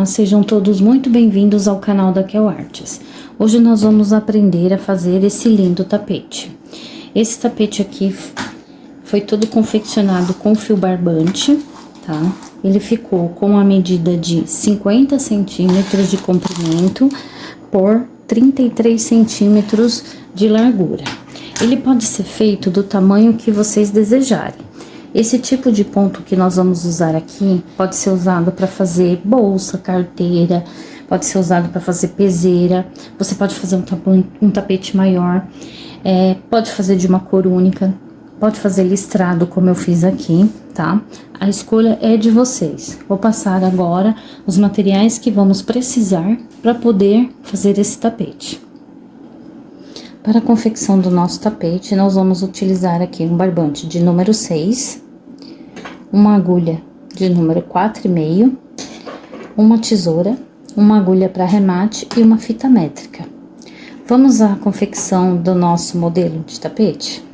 sejam todos muito bem-vindos ao canal da Kel Artes. Hoje nós vamos aprender a fazer esse lindo tapete. Esse tapete aqui foi todo confeccionado com fio barbante, tá? Ele ficou com a medida de 50 centímetros de comprimento por 33 centímetros de largura. Ele pode ser feito do tamanho que vocês desejarem. Esse tipo de ponto que nós vamos usar aqui pode ser usado para fazer bolsa, carteira, pode ser usado para fazer peseira. Você pode fazer um tapete maior, pode fazer de uma cor única, pode fazer listrado como eu fiz aqui, tá? A escolha é de vocês. Vou passar agora os materiais que vamos precisar para poder fazer esse tapete. Para a confecção do nosso tapete, nós vamos utilizar aqui um barbante de número 6, uma agulha de número 4,5, uma tesoura, uma agulha para remate e uma fita métrica. Vamos à confecção do nosso modelo de tapete?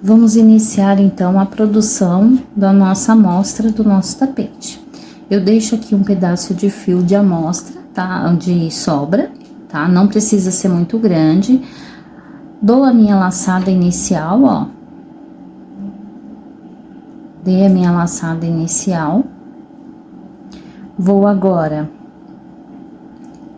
Vamos iniciar então a produção da nossa amostra do nosso tapete. Eu deixo aqui um pedaço de fio de amostra, tá? De sobra. Tá? Não precisa ser muito grande. Dou a minha laçada inicial, ó. Dei a minha laçada inicial. Vou agora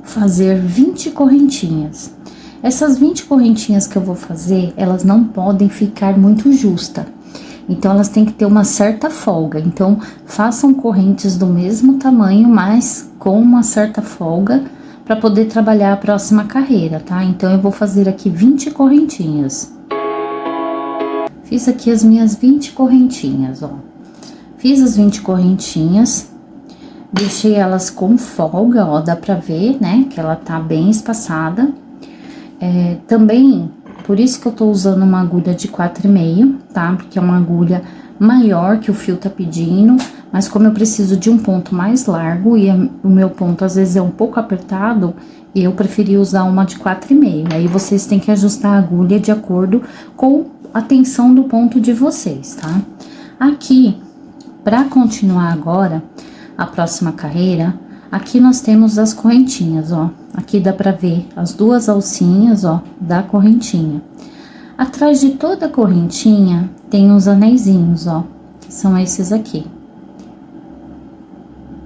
fazer 20 correntinhas. Essas 20 correntinhas que eu vou fazer, elas não podem ficar muito justas. Então, elas têm que ter uma certa folga. Então, façam correntes do mesmo tamanho, mas com uma certa folga, para poder trabalhar a próxima carreira, tá? Então, eu vou fazer aqui 20 correntinhas. Fiz aqui as minhas 20 correntinhas, ó. Fiz as 20 correntinhas, deixei elas com folga, ó, dá pra ver, né, que ela tá bem espaçada. Também, por isso que eu tô usando uma agulha de 4,5, tá? Porque é uma agulha maior que o fio tá pedindo. Mas como eu preciso de um ponto mais largo e o meu ponto às vezes é um pouco apertado, eu preferi usar uma de 4,5. Aí vocês têm que ajustar a agulha de acordo com a tensão do ponto de vocês, tá? Aqui, para continuar agora a próxima carreira, aqui nós temos as correntinhas, ó. Aqui dá pra ver as duas alcinhas, ó, da correntinha. Atrás de toda a correntinha tem uns anéisinhos, ó, que são esses aqui.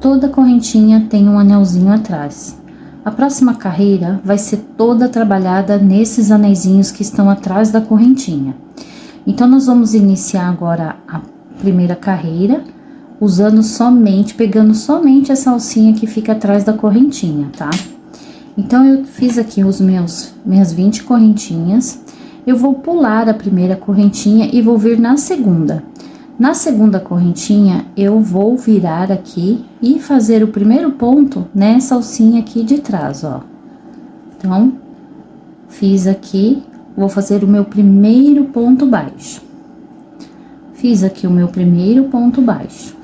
Toda correntinha tem um anelzinho atrás. A próxima carreira vai ser toda trabalhada nesses anéisinhos que estão atrás da correntinha. Então, nós vamos iniciar agora a primeira carreira, pegando somente essa alcinha que fica atrás da correntinha, tá? Então, eu fiz aqui minhas 20 correntinhas. Eu vou pular a primeira correntinha e vou vir na segunda. Na segunda correntinha, eu vou virar aqui e fazer o primeiro ponto nessa alcinha aqui de trás, ó. Então, fiz aqui, vou fazer o meu primeiro ponto baixo. Fiz aqui o meu primeiro ponto baixo.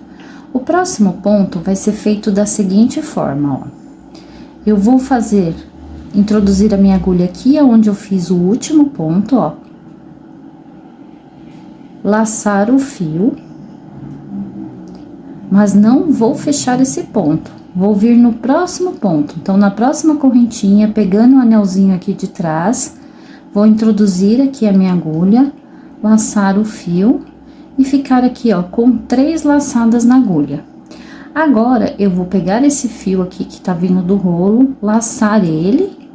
O próximo ponto vai ser feito da seguinte forma, ó. Eu vou introduzir a minha agulha aqui, onde eu fiz o último ponto, ó. Laçar o fio, mas não vou fechar esse ponto, vou vir no próximo ponto. Então, na próxima correntinha, pegando o anelzinho aqui de trás, vou introduzir aqui a minha agulha, laçar o fio e ficar aqui, ó, com 3 laçadas na agulha. Agora, eu vou pegar esse fio aqui que tá vindo do rolo, laçar ele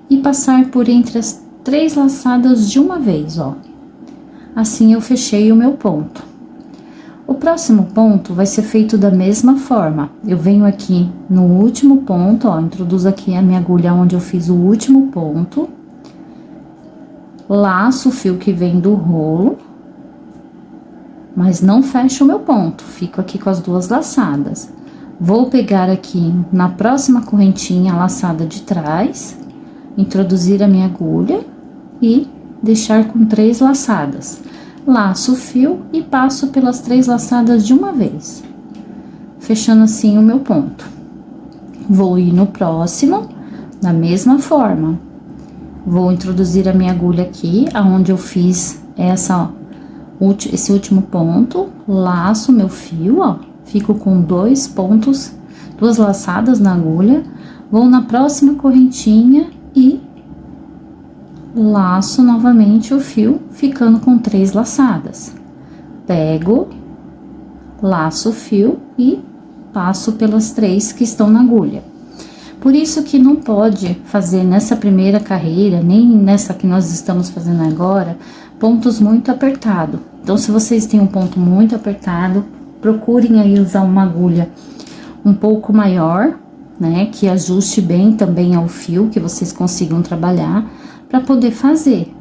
e passar por entre as 3 laçadas de uma vez, ó. Assim, eu fechei o meu ponto. O próximo ponto vai ser feito da mesma forma. Eu venho aqui no último ponto, ó, introduzo aqui a minha agulha onde eu fiz o último ponto. Laço o fio que vem do rolo, mas não fecho o meu ponto. Fico aqui com as 2 laçadas. Vou pegar aqui na próxima correntinha, a laçada de trás, introduzir a minha agulha e deixar com 3 laçadas. Laço o fio e passo pelas 3 laçadas de uma vez, fechando assim o meu ponto. Vou ir no próximo, da mesma forma. Vou introduzir a minha agulha aqui, aonde eu fiz esse último ponto, laço meu fio, ó, fico com 2 duas laçadas na agulha, vou na próxima correntinha e laço novamente o fio, ficando com 3 laçadas. Pego, laço o fio e passo pelas 3 que estão na agulha. Por isso que não pode fazer nessa primeira carreira, nem nessa que nós estamos fazendo agora, pontos muito apertados. Então, se vocês têm um ponto muito apertado, procurem aí usar uma agulha um pouco maior, né, que ajuste bem também ao fio, que vocês consigam trabalhar, para poder fazer.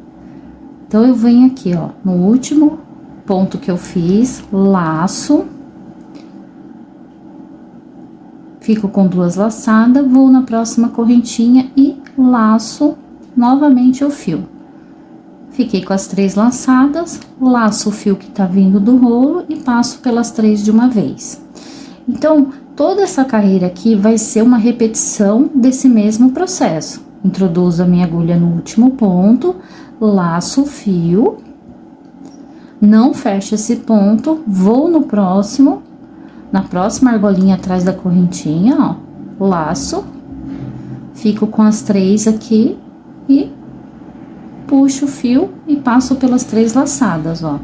Então, eu venho aqui, ó, no último ponto que eu fiz, laço, fico com 2 laçadas, vou na próxima correntinha e laço novamente o fio. Fiquei com as 3 laçadas, laço o fio que tá vindo do rolo e passo pelas 3 de uma vez. Então, toda essa carreira aqui vai ser uma repetição desse mesmo processo. Introduzo a minha agulha no último ponto, laço o fio, não fecho esse ponto, vou no próximo, na próxima argolinha atrás da correntinha, ó, laço, fico com as 3 aqui e puxo o fio e passo pelas 3 laçadas, ó.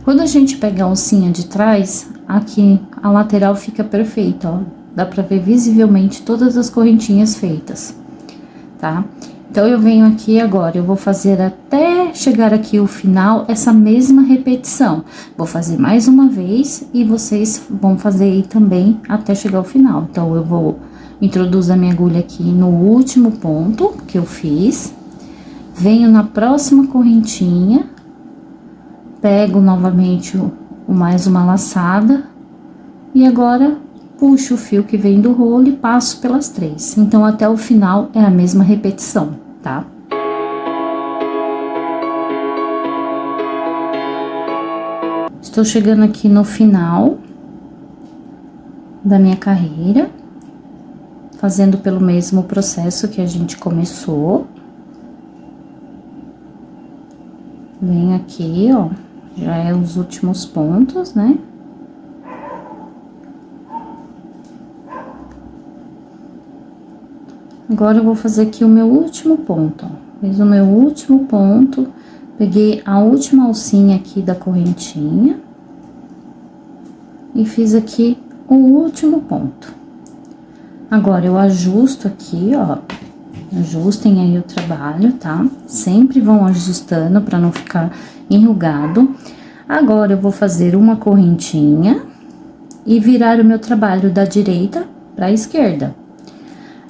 Quando a gente pega a alcinha de trás, aqui a lateral fica perfeita, ó. Dá pra ver visivelmente todas as correntinhas feitas, tá? Então, eu venho aqui agora, eu vou fazer até chegar aqui o final, essa mesma repetição. Vou fazer mais uma vez e vocês vão fazer aí também até chegar ao final. Então, eu vou introduzir a minha agulha aqui no último ponto que eu fiz. Venho na próxima correntinha, pego novamente mais uma laçada e agora puxo o fio que vem do rolo e passo pelas 3. Então, até o final é a mesma repetição, tá? Estou chegando aqui no final da minha carreira, fazendo pelo mesmo processo que a gente começou. Venho aqui, ó, já é os últimos pontos, né? Agora, eu vou fazer aqui o meu último ponto, ó. Fiz o meu último ponto, peguei a última alcinha aqui da correntinha e fiz aqui o último ponto. Agora, eu ajusto aqui, ó. Ajustem aí o trabalho, tá? Sempre vão ajustando para não ficar enrugado. Agora, eu vou fazer uma correntinha e virar o meu trabalho da direita para a esquerda.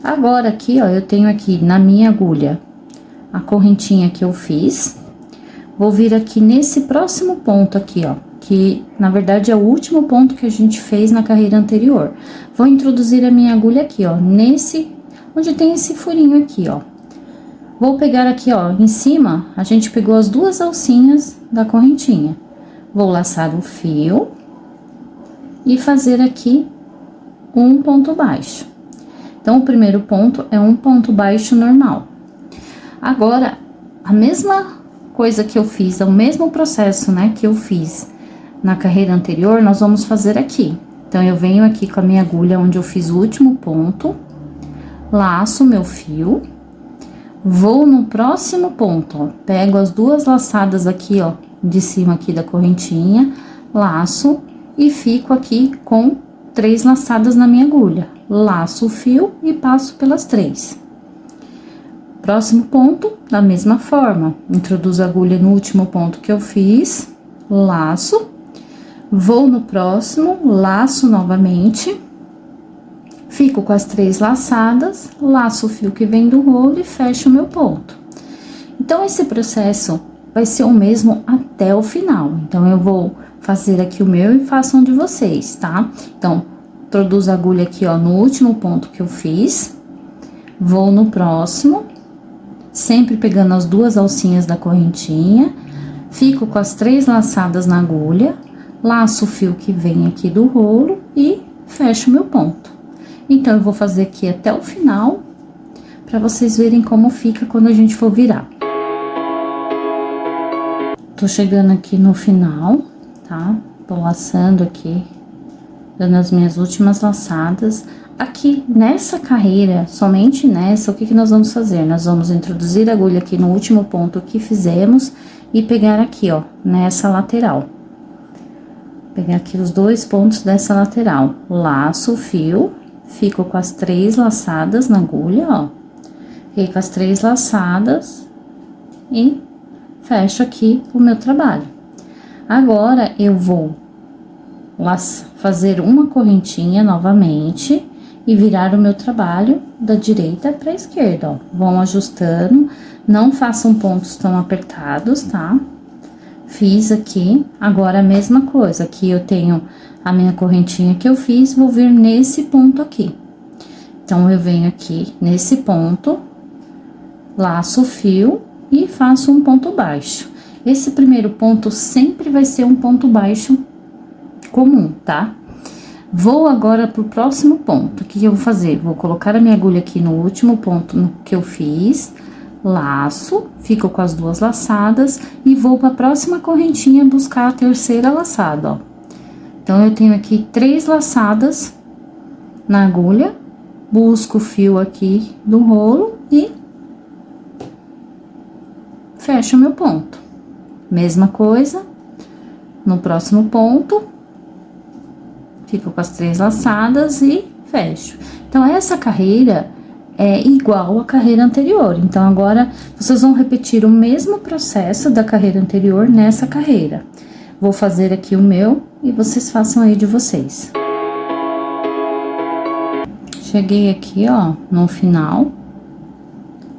Agora, aqui, ó, eu tenho aqui na minha agulha a correntinha que eu fiz. Vou vir aqui nesse próximo ponto aqui, ó, que na verdade é o último ponto que a gente fez na carreira anterior. Vou introduzir a minha agulha aqui, ó, nesse onde tem esse furinho aqui, ó. Vou pegar aqui, ó, em cima, a gente pegou as 2 alcinhas da correntinha. Vou laçar o fio e fazer aqui um ponto baixo. Então, o primeiro ponto é um ponto baixo normal. Agora, a mesma coisa que eu fiz, é o mesmo processo, né, que eu fiz na carreira anterior, nós vamos fazer aqui. Então, eu venho aqui com a minha agulha onde eu fiz o último ponto, laço meu fio, vou no próximo ponto, ó, pego as 2 laçadas aqui, ó, de cima aqui da correntinha, laço e fico aqui com 3 laçadas na minha agulha. Laço o fio e passo pelas 3. Próximo ponto, da mesma forma, introduzo a agulha no último ponto que eu fiz, laço, vou no próximo, laço novamente, fico com as 3 laçadas, laço o fio que vem do rolo e fecho o meu ponto. Então, esse processo vai ser o mesmo até o final. Então, eu vou fazer aqui o meu e faço um de vocês, tá? Então, introduzo a agulha aqui, ó, no último ponto que eu fiz, vou no próximo, sempre pegando as 2 alcinhas da correntinha, fico com as 3 laçadas na agulha, laço o fio que vem aqui do rolo e fecho meu ponto. Então, eu vou fazer aqui até o final, pra vocês verem como fica quando a gente for virar. Tô chegando aqui no final, tá? Tô laçando aqui, dando as minhas últimas laçadas. aqui nessa carreira, somente nessa, o que nós vamos fazer? Nós vamos introduzir a agulha aqui no último ponto que fizemos e pegar aqui, ó, nessa lateral. Pegar aqui os 2 pontos dessa lateral, laço o fio, fico com as 3 laçadas na agulha, ó. Fiquei com as 3 laçadas e fecho aqui o meu trabalho. Agora, eu vou fazer uma correntinha novamente e virar o meu trabalho da direita para a esquerda, ó. Vão ajustando, não façam pontos tão apertados, tá? Fiz aqui, agora a mesma coisa, aqui eu tenho a minha correntinha que eu fiz, vou vir nesse ponto aqui. Então, eu venho aqui nesse ponto, laço o fio e faço um ponto baixo. Esse primeiro ponto sempre vai ser um ponto baixo comum, tá? Vou agora pro próximo ponto. O que eu vou fazer? Vou colocar a minha agulha aqui no último ponto que eu fiz, laço, fico com as 2 laçadas e vou para a próxima correntinha buscar a terceira laçada, ó. Então, eu tenho aqui 3 laçadas na agulha, busco o fio aqui do rolo e fecho o meu ponto. Mesma coisa, no próximo ponto, fico com as 3 laçadas e fecho. Então, essa carreira é igual à carreira anterior. Então, agora, vocês vão repetir o mesmo processo da carreira anterior nessa carreira. Vou fazer aqui o meu e vocês façam aí de vocês. Cheguei aqui, ó, no final.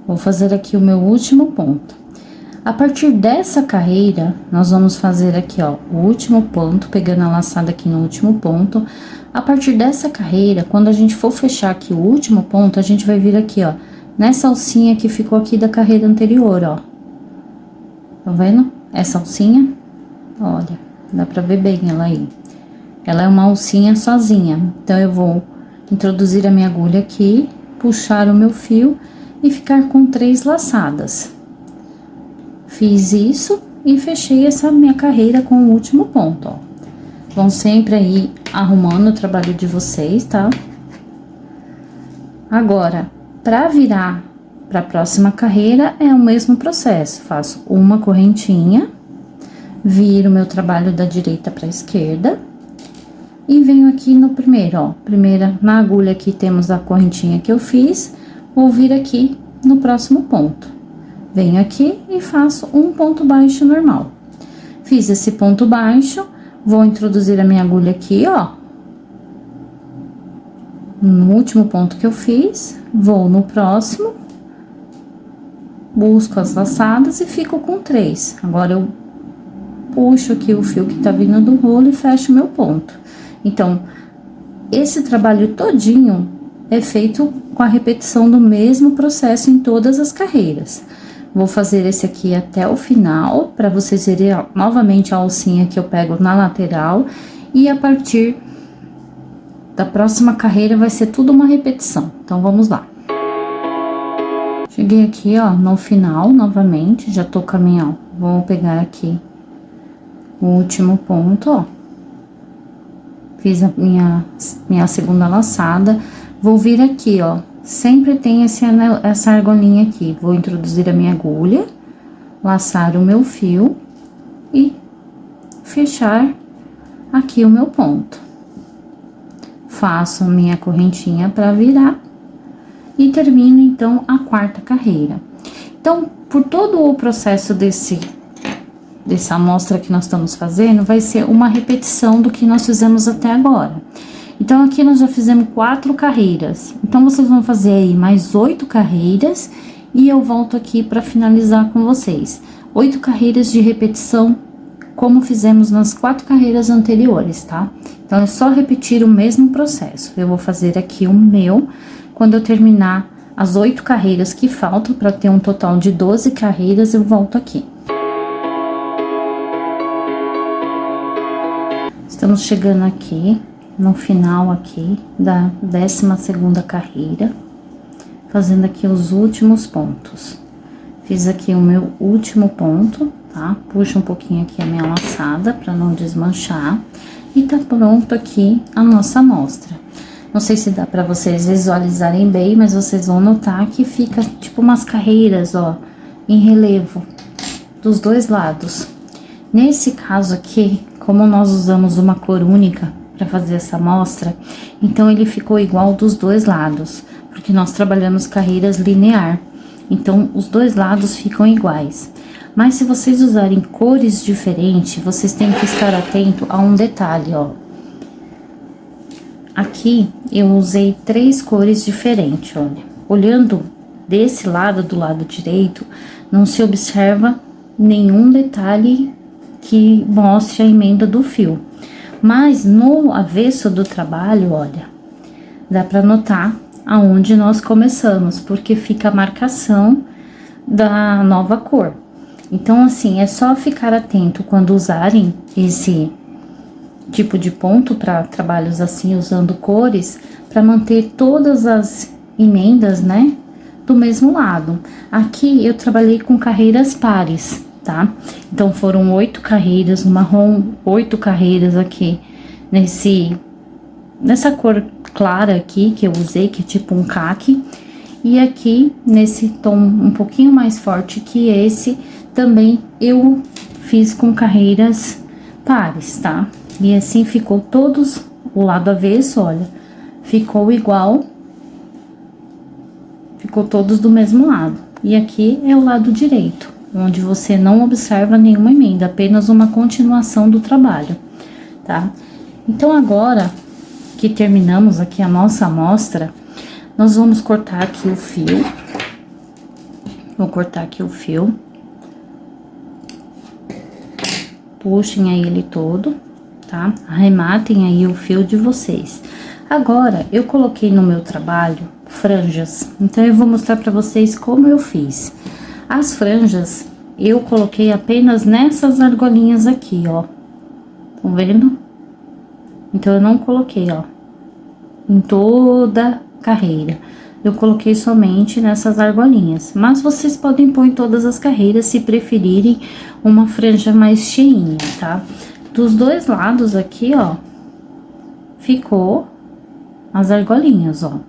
Vou fazer aqui o meu último ponto. A partir dessa carreira, nós vamos fazer aqui, ó, o último ponto, pegando a laçada aqui no último ponto. A partir dessa carreira, quando a gente for fechar aqui o último ponto, a gente vai vir aqui, ó, nessa alcinha que ficou aqui da carreira anterior, ó. Tá vendo? Essa alcinha, olha, dá pra ver bem ela aí. Ela é uma alcinha sozinha, então eu vou introduzir a minha agulha aqui, puxar o meu fio e ficar com 3 laçadas. Fiz isso e fechei essa minha carreira com o último ponto, ó. Vão sempre aí arrumando o trabalho de vocês, tá? Agora, pra virar pra próxima carreira, é o mesmo processo. Faço uma correntinha, viro meu trabalho da direita pra esquerda e venho aqui no primeiro, ó. Primeira, na agulha aqui temos a correntinha que eu fiz, vou vir aqui no próximo ponto. Venho aqui e faço um ponto baixo normal. Fiz esse ponto baixo, vou introduzir a minha agulha aqui, ó. No último ponto que eu fiz, vou no próximo, busco as laçadas e fico com 3. Agora, eu puxo aqui o fio que tá vindo do rolo e fecho o meu ponto. Então, esse trabalho todinho é feito com a repetição do mesmo processo em todas as carreiras. Vou fazer esse aqui até o final, para vocês verem novamente a alcinha que eu pego na lateral. E a partir da próxima carreira vai ser tudo uma repetição. Então, vamos lá. Cheguei aqui, ó, no final, novamente, já tô com a minha, ó. Vou pegar aqui o último ponto, ó. Fiz a minha segunda laçada. Vou vir aqui, ó. Sempre tem essa argolinha aqui. Vou introduzir a minha agulha, laçar o meu fio e fechar aqui o meu ponto. Faço a minha correntinha para virar e termino, então, a 4ª carreira. Então, por todo o processo dessa amostra que nós estamos fazendo, vai ser uma repetição do que nós fizemos até agora. Então, aqui nós já fizemos 4 carreiras. Então, vocês vão fazer aí mais 8 carreiras e eu volto aqui para finalizar com vocês. 8 carreiras de repetição, como fizemos nas 4 carreiras anteriores, tá? Então, é só repetir o mesmo processo. Eu vou fazer aqui o meu, quando eu terminar as 8 carreiras que faltam, para ter um total de 12 carreiras, eu volto aqui. Estamos chegando aqui no final aqui da 12ª carreira, fazendo aqui os últimos pontos. Fiz aqui o meu último ponto, tá? Puxo um pouquinho aqui a minha laçada para não desmanchar e tá pronto aqui a nossa amostra. Não sei se dá pra vocês visualizarem bem, mas vocês vão notar que fica tipo umas carreiras, ó, em relevo dos dois lados. Nesse caso aqui, como nós usamos uma cor única para fazer essa amostra, então ele ficou igual dos dois lados, porque nós trabalhamos carreiras linear, então os dois lados ficam iguais. Mas se vocês usarem cores diferentes, vocês têm que estar atento a um detalhe, ó. Aqui eu usei 3 cores diferentes, olha. Olhando desse lado, do lado direito, não se observa nenhum detalhe que mostre a emenda do fio. Mas no avesso do trabalho, olha, dá pra notar aonde nós começamos, porque fica a marcação da nova cor. Então, assim, é só ficar atento quando usarem esse tipo de ponto para trabalhos assim, usando cores, para manter todas as emendas, né, do mesmo lado. Aqui eu trabalhei com carreiras pares, tá? Então foram 8 carreiras no marrom, 8 carreiras aqui nessa cor clara aqui que eu usei, que é tipo um caque, e aqui nesse tom um pouquinho mais forte que esse, também eu fiz com carreiras pares, tá? E assim ficou todos, o lado avesso, olha, ficou igual, ficou todos do mesmo lado. E aqui é o lado direito, onde você não observa nenhuma emenda, apenas uma continuação do trabalho, tá? Então agora que terminamos aqui a nossa amostra, nós vamos cortar aqui o fio. Vou cortar aqui o fio. Puxem aí ele todo, tá? Arrematem aí o fio de vocês. Agora, eu coloquei no meu trabalho franjas, então eu vou mostrar pra vocês como eu fiz. As franjas, eu coloquei apenas nessas argolinhas aqui, ó. Estão vendo? Então, eu não coloquei, ó, em toda carreira. Eu coloquei somente nessas argolinhas, mas vocês podem pôr em todas as carreiras se preferirem uma franja mais cheinha, tá? Dos dois lados aqui, ó, ficou as argolinhas, ó,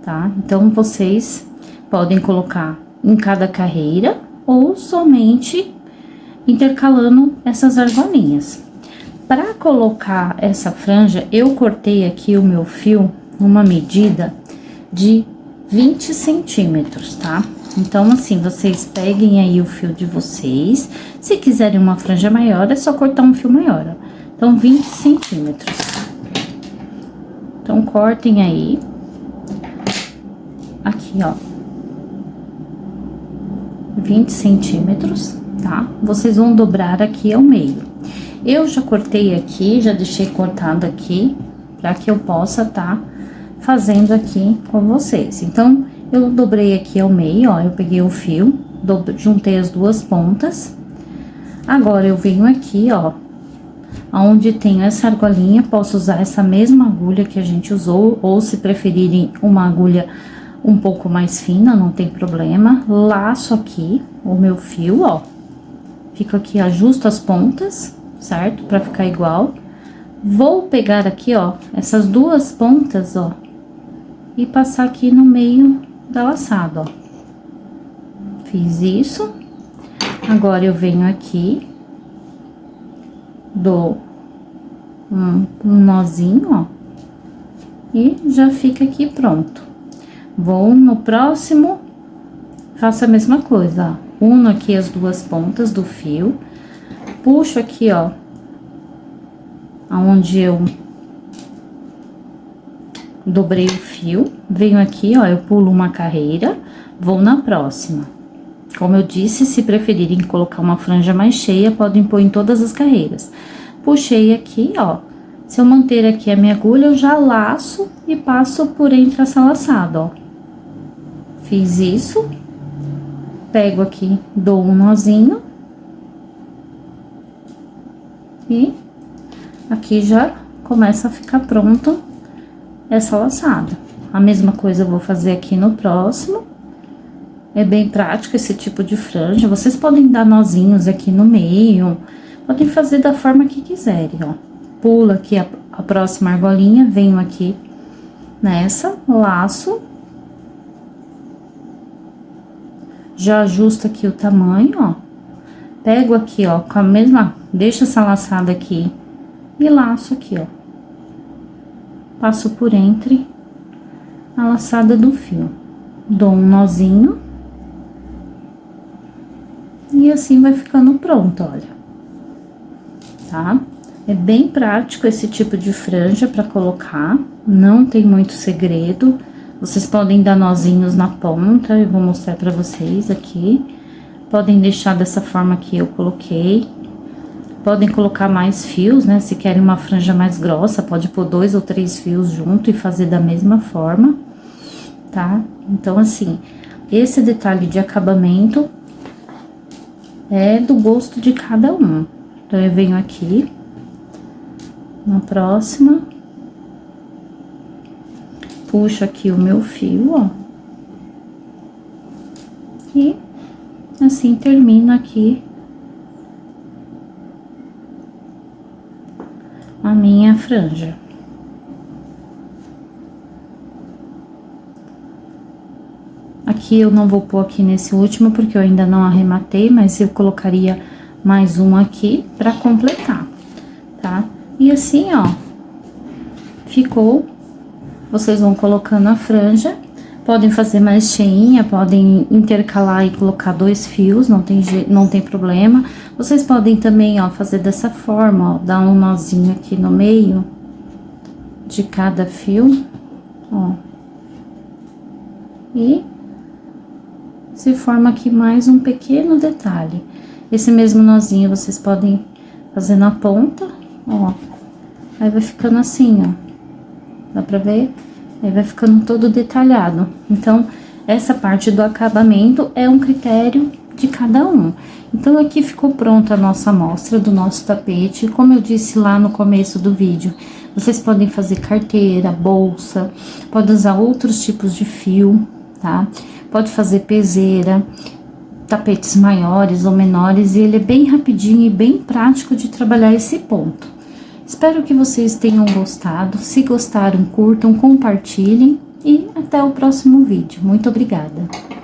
tá? Então, vocês podem colocar em cada carreira ou somente intercalando essas argolinhas. Para colocar essa franja, eu cortei aqui o meu fio numa medida de 20 centímetros, tá? Então, assim, vocês peguem aí o fio de vocês. Se quiserem uma franja maior, é só cortar um fio maior, ó. Então, 20 centímetros. Então, cortem aí. Aqui, ó. 20 centímetros, tá? Vocês vão dobrar aqui ao meio. Eu já cortei aqui, já deixei cortado aqui, para que eu possa tá fazendo aqui com vocês. Então, eu dobrei aqui ao meio, ó, eu peguei o fio, juntei as duas pontas. Agora, eu venho aqui, ó, onde tem essa argolinha, posso usar essa mesma agulha que a gente usou, ou se preferirem uma agulha um pouco mais fina, não tem problema. Laço aqui o meu fio, ó, fico aqui, ajusto as pontas, certo? Pra ficar igual. Vou pegar aqui, ó, essas duas pontas, ó, e passar aqui no meio da laçada, ó. Fiz isso. Agora, eu venho aqui, dou um nozinho, ó, e já fica aqui pronto. Vou no próximo, faço a mesma coisa, ó. Uno aqui as duas pontas do fio, puxo aqui, ó, aonde eu dobrei o fio, venho aqui, ó, eu pulo uma carreira, vou na próxima. Como eu disse, se preferirem colocar uma franja mais cheia, podem pôr em todas as carreiras. Puxei aqui, ó, se eu manter aqui a minha agulha, eu já laço e passo por entre essa laçada, ó. Fiz isso, pego aqui, dou um nozinho e aqui já começa a ficar pronto essa laçada. A mesma coisa eu vou fazer aqui no próximo. É bem prático esse tipo de franja. Vocês podem dar nozinhos aqui no meio, podem fazer da forma que quiserem, ó. Pula aqui a próxima argolinha, venho aqui nessa, laço. Já ajusto aqui o tamanho, ó. Pego aqui, ó, com a mesma... Deixo essa laçada aqui e laço aqui, ó. Passo por entre a laçada do fio. Dou um nozinho. E assim vai ficando pronto, olha. Tá? É bem prático esse tipo de franja pra colocar. Não tem muito segredo. Vocês podem dar nozinhos na ponta, eu vou mostrar pra vocês aqui. Podem deixar dessa forma que eu coloquei. Podem colocar mais fios, né? Se querem uma franja mais grossa, pode pôr 2 ou 3 fios junto e fazer da mesma forma, tá? Então, assim, esse detalhe de acabamento é do gosto de cada um. Então, eu venho aqui, na próxima... Puxo aqui o meu fio, ó. E assim termino aqui a minha franja. Aqui eu não vou pôr aqui nesse último, porque eu ainda não arrematei, mas eu colocaria mais um aqui pra completar, tá? E assim, ó, ficou. Vocês vão colocando a franja, podem fazer mais cheinha, podem intercalar e colocar 2 fios, não tem problema. Vocês podem também, ó, fazer dessa forma, ó, dar um nozinho aqui no meio de cada fio, ó. E se forma aqui mais um pequeno detalhe. Esse mesmo nozinho vocês podem fazer na ponta, ó. Aí vai ficando assim, ó. Dá pra ver? Aí vai ficando todo detalhado. Então, essa parte do acabamento é um critério de cada um. Então, aqui ficou pronta a nossa amostra do nosso tapete. Como eu disse lá no começo do vídeo, vocês podem fazer carteira, bolsa, pode usar outros tipos de fio, tá? Pode fazer peseira, tapetes maiores ou menores, e ele é bem rapidinho e bem prático de trabalhar esse ponto. Espero que vocês tenham gostado. Se gostaram, curtam, compartilhem e até o próximo vídeo. Muito obrigada!